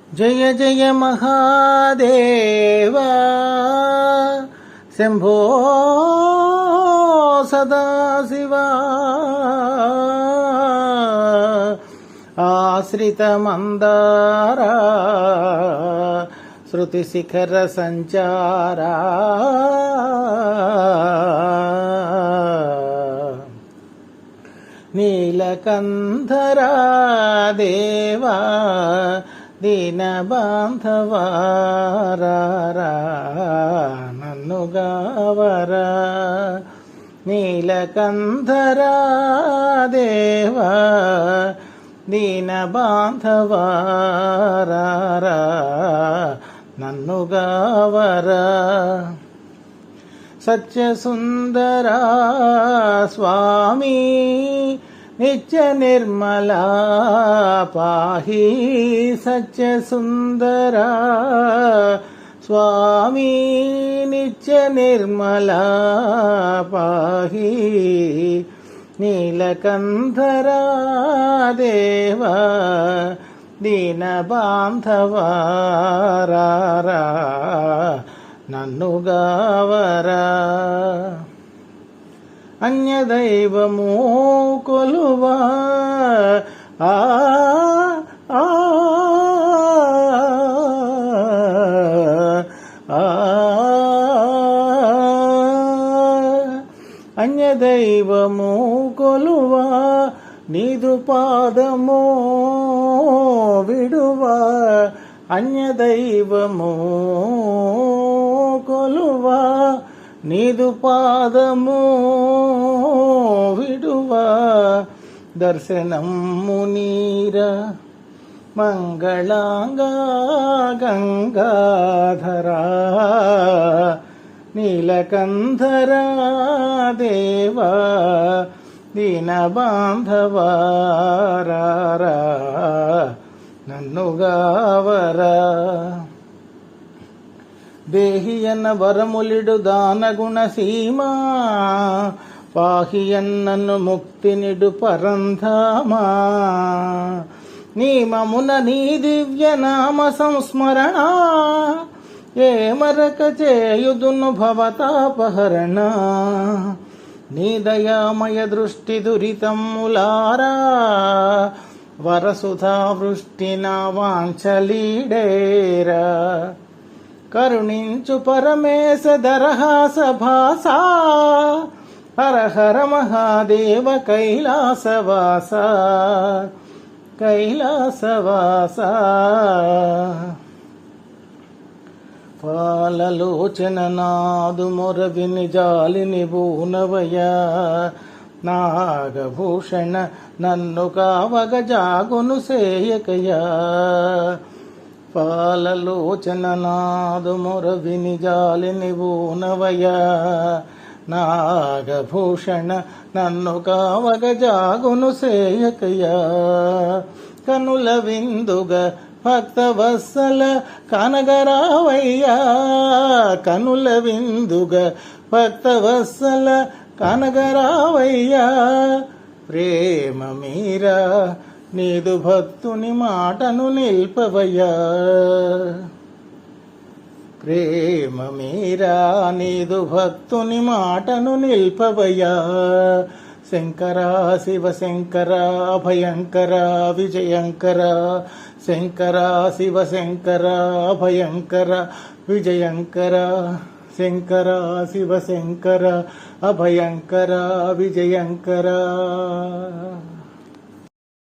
జయ జయ మహాదేవా శంభో సదాశివా ఆశ్రితమందారా శృతి శిఖర సంచారా నీలకంధరా దేవా దీన బాంధవారా నన్ను గావరా నీలకంధరా దేవా దీన బాంధవారా నన్ను గావరా సత్య సుందరా స్వామి నిత్య నిర్మలా పాహి సత్య సుందరా స్వామి నిత్య నిర్మలా పాహి నీలకంధరా దేవా దీన బాంధవారా నన్ను గావరా అన్యదైవము కొలువా అన్యదైవము కొలువా నీదు పాదము విడువా అన్యదైవము కొలువా నీదు పాదము విడువా దర్శనము నీరా మంగళాంగా గంగాధరా నీలకంధరా దేవా దీన బాంధవారా నన్ను గావరా దేహియన్న వరములిడు దానగుణ సీమా పాహియన్నను ముక్తినిడు పరంధామా నీమమున నీ దివ్య నామ సంస్మరణ ఏ మరక చేయుదును భవతాపహరణ నీ దయామయ దృష్టి దురితములారా వరసుధా వృష్టి నా వాంఛలీడేరా కరుణించు పరమేశ దరహాస భాసా హర హర మహాదేవ కైలాసవాస కైలాసవాస పాలలోచన నాదు మొరవిని జాలిని బూనవయ నాగభూషణ నన్ను కావగ జాగును సేయకయా పాలలోచన నాదు మొరవిని జాలిని బూనవయ నాగభూషణ నన్ను కావగ జాగును సేయకయా కనుల విందుగ భక్తవత్సల కనగరావయ్యా కనుల విందుగ భక్తవత్సల కనగరావయ్యా ప్రేమ మీరా నీదు భక్తుని మాటను నిల్పవయ్యా ప్రేమ మీరా నీదు భక్తుని మాటను నిల్పవయ్యా శంకర శివ శంకర భయంకర విజయంకర శంకర శివ శంకర భయంకర విజయంకర శంకర శివ శంకర అభయంకర విజయంకర